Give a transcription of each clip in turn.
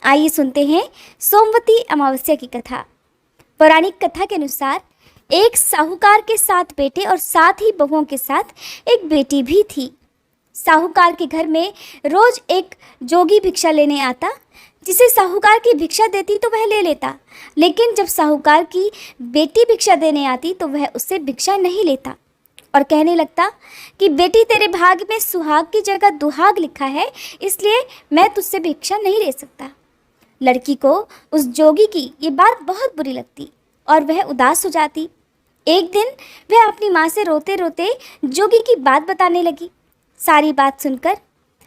आइए सुनते हैं सोमवती अमावस्या की कथा। पौराणिक कथा के अनुसार एक साहूकार के 7 बेटे और 7 ही बहुओं के साथ एक बेटी भी थी। साहूकार के घर में रोज एक जोगी भिक्षा लेने आता, जिसे साहूकार की भिक्षा देती तो वह ले लेता, लेकिन जब साहूकार की बेटी भिक्षा देने आती तो वह उससे भिक्षा नहीं लेता और कहने लगता कि बेटी, तेरे भाग में सुहाग की जगह दुहाग लिखा है, इसलिए मैं तुझसे भिक्षा नहीं ले सकता। लड़की को उस जोगी की ये बात बहुत बुरी लगती और वह उदास हो जाती। एक दिन वह अपनी माँ से रोते रोते जोगी की बात बताने लगी। सारी बात सुनकर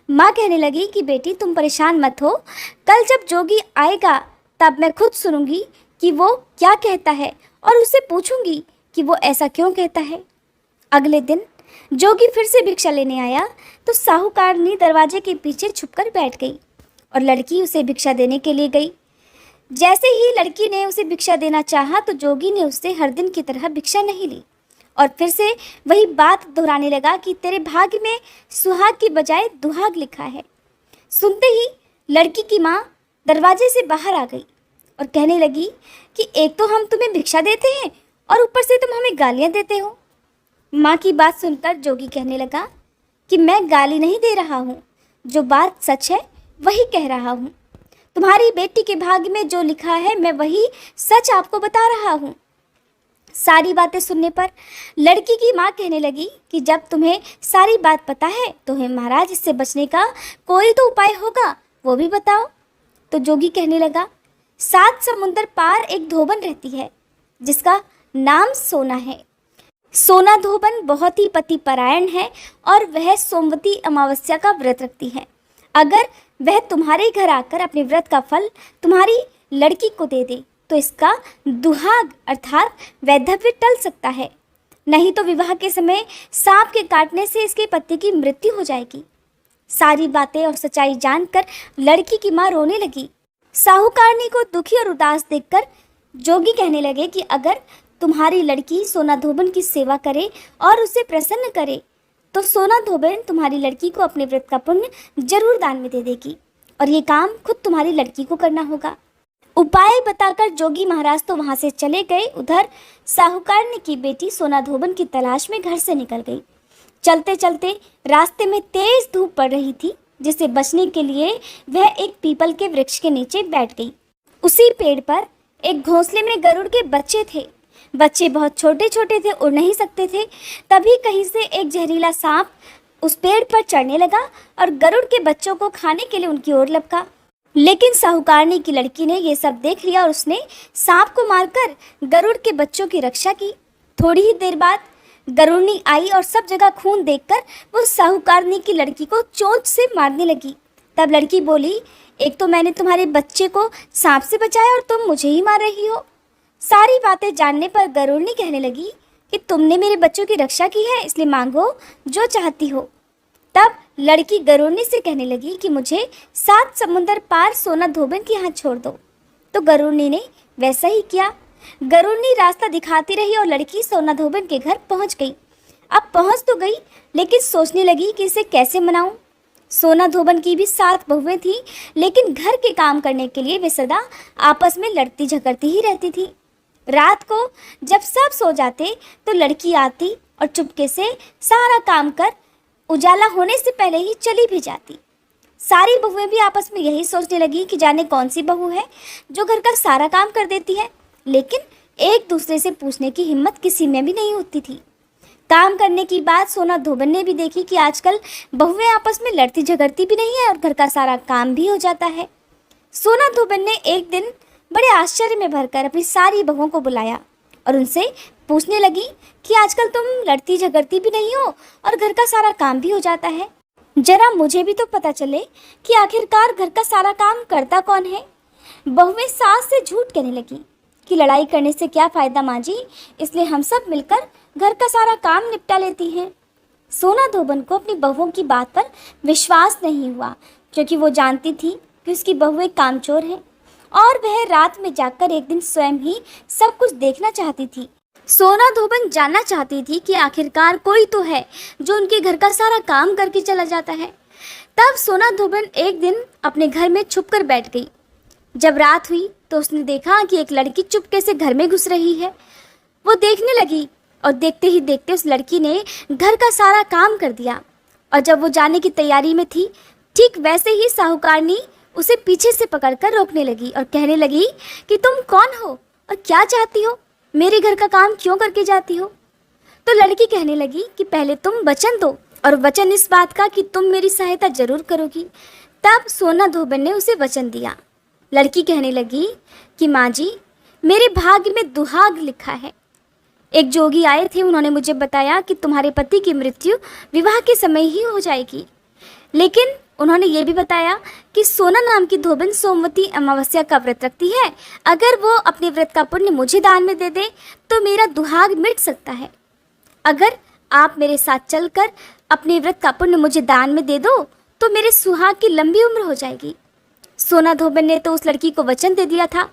माँ कहने लगी कि बेटी, तुम परेशान मत हो, कल जब जोगी आएगा तब मैं खुद सुनूंगी कि वो क्या कहता है और उससे पूछूंगी कि वो ऐसा क्यों कहता है। अगले दिन जोगी फिर से भिक्षा लेने आया तो साहूकारनी दरवाजे के पीछे छुपकर बैठ गई और लड़की उसे भिक्षा देने के लिए गई। जैसे ही लड़की ने उसे भिक्षा देना चाहा तो जोगी ने उससे हर दिन की तरह भिक्षा नहीं ली और फिर से वही बात दोहराने लगा कि तेरे भाग्य में सुहाग की बजाय दुहाग लिखा है। सुनते ही लड़की की माँ दरवाजे से बाहर आ गई और कहने लगी कि एक तो हम तुम्हें भिक्षा देते हैं और ऊपर से तुम हमें गालियाँ देते हो। माँ की बात सुनकर जोगी कहने लगा कि मैं गाली नहीं दे रहा हूँ, जो बात सच है वही कह रहा हूँ। तुम्हारी बेटी के भाग्य में जो लिखा है मैं वही सच आपको बता रहा हूँ। सारी बातें सुनने पर लड़की की माँ कहने लगी कि जब तुम्हें सारी बात पता है तो हे महाराज, इससे बचने का कोई तो उपाय होगा, वो भी बताओ। तो जोगी कहने लगा, 7 समुंदर पार एक धोबन रहती है जिसका नाम सोना है। सोना धोबन बहुत ही पतिपरायण है और वह सोमवती अमावस्या का व्रत रखती है। अगर वह तुम्हारे घर आकर अपने व्रत का फल तुम्हारी लड़की को दे दे तो इसका दुहाग अर्थात वैधव्य टल सकता है, नहीं तो विवाह के समय सांप के काटने से इसके पति की मृत्यु हो जाएगी। सारी बातें और सच्चाई जानकर लड़की की माँ रोने लगी। साहूकारनी को दुखी और उदास देखकर जोगी कहने लगे कि अगर तुम्हारी लड़की सोना धोबन की सेवा करे और उसे प्रसन्न करे तो सोना धोबन तुम्हारी लड़की को अपने व्रत का पुण्य जरूर दान में दे देगी और ये काम खुद तुम्हारी लड़की को करना होगा। उपाय बताकर जोगी महाराज तो वहां से चले गए। उधर साहूकारनी की बेटी सोना धोबन की तलाश में घर से निकल गई। चलते चलते रास्ते में तेज धूप पड़ रही थी, जिससे बचने के लिए वह एक पीपल के वृक्ष के नीचे बैठ गई। उसी पेड़ पर एक घोंसले में गरुड़ के बच्चे थे। बच्चे बहुत छोटे छोटे थे, उड़ नहीं सकते थे। तभी कहीं से एक जहरीला सांप उस पेड़ पर चढ़ने लगा और गरुड़ के बच्चों को खाने के लिए उनकी ओर लपका। लेकिन साहूकारनी की लड़की ने ये सब देख लिया और उसने सांप को मारकर गरुड़ के बच्चों की रक्षा की। थोड़ी ही देर बाद गरुड़नी आई और सब जगह खून देखकर वो साहूकारनी की लड़की को चोंच से मारने लगी। तब लड़की बोली, एक तो मैंने तुम्हारे बच्चे को सांप से बचाया और तुम मुझे ही मार रही हो। सारी बातें जानने पर गरुड़नी कहने लगी कि तुमने मेरे बच्चों की रक्षा की है, इसलिए मांगो जो चाहती हो। तब लड़की गरुड़नी से कहने लगी कि मुझे 7 समुंदर पार सोना धोबन के यहाँ छोड़ दो। तो गरुड़नी ने वैसा ही किया। गरुड़नी रास्ता दिखाती रही और लड़की सोना धोबन के घर पहुँच गई। अब पहुँच तो गई, लेकिन सोचने लगी कि इसे कैसे मनाऊं। सोना धोबन की भी 7 बहुएं थीं, लेकिन घर के काम करने के लिए वे सदा आपस में लड़ती झगड़ती ही रहती थी। रात को जब सब सो जाते तो लड़की आती और चुपके से सारा काम कर उजाला होने से पहले ही चली भी जाती। सारी बहुएं भी आपस में यही सोचने लगी कि जाने कौन सी बहू है जो घर का सारा काम कर देती है, लेकिन एक दूसरे से पूछने की हिम्मत किसी में भी नहीं होती थी। काम करने की बात सोना धोबन ने भी देखी कि आजकल बहुएं आपस में लड़ती झगड़ती भी नहीं है और घर का सारा काम भी हो जाता है। सोना धोबन ने एक दिन बड़े आश्चर्य में भरकर अपनी सारी बहुओं को बुलाया और उनसे पूछने लगी कि आजकल तुम लड़ती झगड़ती भी नहीं हो और घर का सारा काम भी हो जाता है, जरा मुझे भी तो पता चले कि आखिरकार घर का सारा काम करता कौन है। बहुएं सास से झूठ कहने लगी कि लड़ाई करने से क्या फ़ायदा माँ जी, इसलिए हम सब मिलकर घर का सारा काम निपटा लेती हैं। सोना धोबन को अपनी बहुओं की बात पर विश्वास नहीं हुआ, क्योंकि वो जानती थी कि उसकी बहुएं कामचोर हैं और वह रात में जाकर एक दिन स्वयं ही सब कुछ देखना चाहती थी। सोना धोबन जानना चाहती थी कि आखिरकार कोई तो है जो उनके घर का सारा काम करके चला जाता है। तब सोना धोबन एक दिन अपने घर में छुपकर बैठ गई जब रात हुई तो उसने देखा कि एक लड़की चुपके से घर में घुस रही है। वो देखने लगी और देखते ही देखते उस लड़की ने घर का सारा काम कर दिया। और जब वो जाने की तैयारी में थी, ठीक वैसे ही साहूकारनी उसे पीछे से पकड़कर रोकने लगी और कहने लगी कि तुम कौन हो और क्या चाहती हो, मेरे घर का काम क्यों करके जाती हो। तो लड़की कहने लगी कि पहले तुम वचन दो, और वचन इस बात का कि तुम मेरी सहायता जरूर करोगी। तब सोना धोबन ने उसे वचन दिया। लड़की कहने लगी कि माँ जी, मेरे भाग्य में दुहाग लिखा है। एक जोगी आए थे, उन्होंने मुझे बताया कि तुम्हारे पति की मृत्यु विवाह के समय ही हो जाएगी। लेकिन उन्होंने ये भी बताया कि सोना नाम की धोबन सोमवती अमावस्या का व्रत रखती है। अगर वो अपने व्रत का पुण्य मुझे दान में दे दे तो मेरा दुहाग मिट सकता है। अगर आप मेरे साथ चलकर अपने व्रत का पुण्य मुझे दान में दे दो तो मेरे सुहाग की लंबी उम्र हो जाएगी। सोना धोबन ने तो उस लड़की को वचन दे दिया था,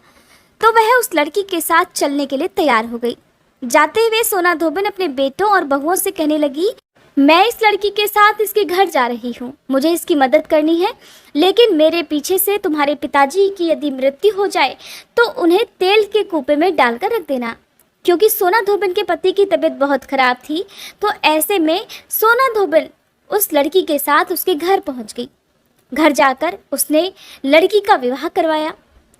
तो वह उस लड़की के साथ चलने के लिए तैयार हो गई। जाते हुए सोना धोबन अपने बेटों और बहुओं से कहने लगी, मैं इस लड़की के साथ इसके घर जा रही हूँ, मुझे इसकी मदद करनी है, लेकिन मेरे पीछे से तुम्हारे पिताजी की यदि मृत्यु हो जाए तो उन्हें तेल के कूपे में डालकर रख देना। क्योंकि सोना धोबन के पति की तबीयत बहुत खराब थी, तो ऐसे में सोना धोबन उस लड़की के साथ उसके घर पहुंच गई। घर जाकर उसने लड़की का विवाह करवाया।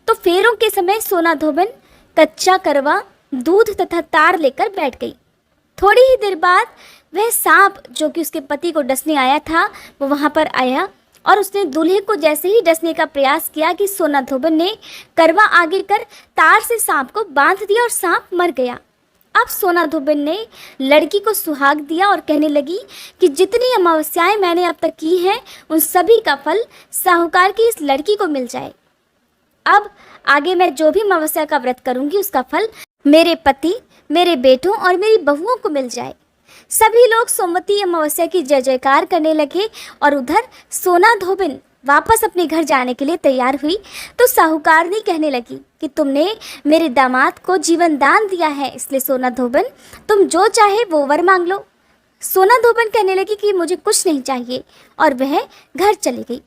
तो फेरों के समय सोना धोबन कच्चा करवा, दूध तथा तार लेकर बैठ गई। थोड़ी ही देर बाद वह सांप जो कि उसके पति को डसने आया था वो वहाँ पर आया, और उसने दूल्हे को जैसे ही डसने का प्रयास किया कि सोना धोबन ने करवा आगे कर तार से सांप को बांध दिया और सांप मर गया। अब सोना धोबन ने लड़की को सुहाग दिया और कहने लगी कि जितनी अमावस्याएं मैंने अब तक की हैं उन सभी का फल साहूकार की इस लड़की को मिल जाए। अब आगे मैं जो भी अमावस्या का व्रत करूंगी उसका फल मेरे पति, मेरे बेटों और मेरी बहुओं को मिल जाए। सभी लोग सोमवती अमावस्या की जय जयकार करने लगे। और उधर सोना धोबन वापस अपने घर जाने के लिए तैयार हुई तो साहूकारनी कहने लगी कि तुमने मेरे दामाद को जीवन दान दिया है, इसलिए सोना धोबन तुम जो चाहे वो वर मांग लो। सोना धोबन कहने लगी कि मुझे कुछ नहीं चाहिए, और वह घर चली गई।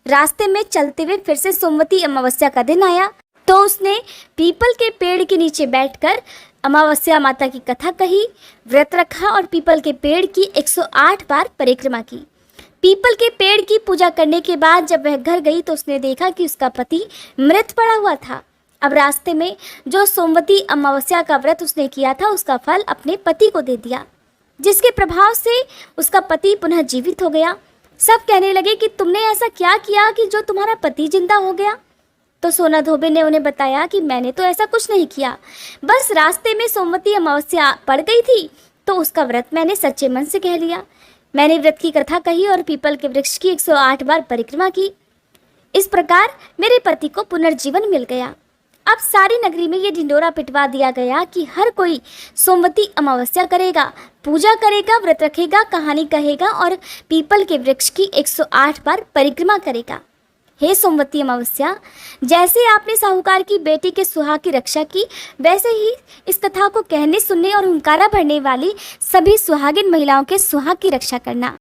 रास्ते में चलते हुए फिर से सोमवती अमावस्या का दिन आया तो उसने पीपल के पेड़ के नीचे बैठकर अमावस्या माता की कथा कही, व्रत रखा और पीपल के पेड़ की 108 बार परिक्रमा की। पीपल के पेड़ की पूजा करने के बाद जब वह घर गई तो उसने देखा कि उसका पति मृत पड़ा हुआ था। अब रास्ते में जो सोमवती अमावस्या का व्रत उसने किया था उसका फल अपने पति को दे दिया, जिसके प्रभाव से उसका पति पुनः जीवित हो गया। सब कहने लगे कि तुमने ऐसा क्या किया कि जो तुम्हारा पति जिंदा हो गया। तो सोना धोबन ने उन्हें बताया कि मैंने तो ऐसा कुछ नहीं किया, बस रास्ते में सोमवती अमावस्या पड़ गई थी तो उसका व्रत मैंने सच्चे मन से कह लिया। मैंने व्रत की कथा कही और पीपल के वृक्ष की 108 बार परिक्रमा की। इस प्रकार मेरे पति को पुनर्जीवन मिल गया। अब सारी नगरी में ये ढिंडोरा पिटवा दिया गया कि हर कोई सोमवती अमावस्या करेगा, पूजा करेगा, व्रत रखेगा, कहानी कहेगा और पीपल के वृक्ष की 108 बार परिक्रमा करेगा। हे सोमवती अमावस्या, जैसे आपने साहूकार की बेटी के सुहाग की रक्षा की, वैसे ही इस कथा को कहने, सुनने और हुंकारा भरने वाली सभी सुहागिन महिलाओं के सुहाग की रक्षा करना।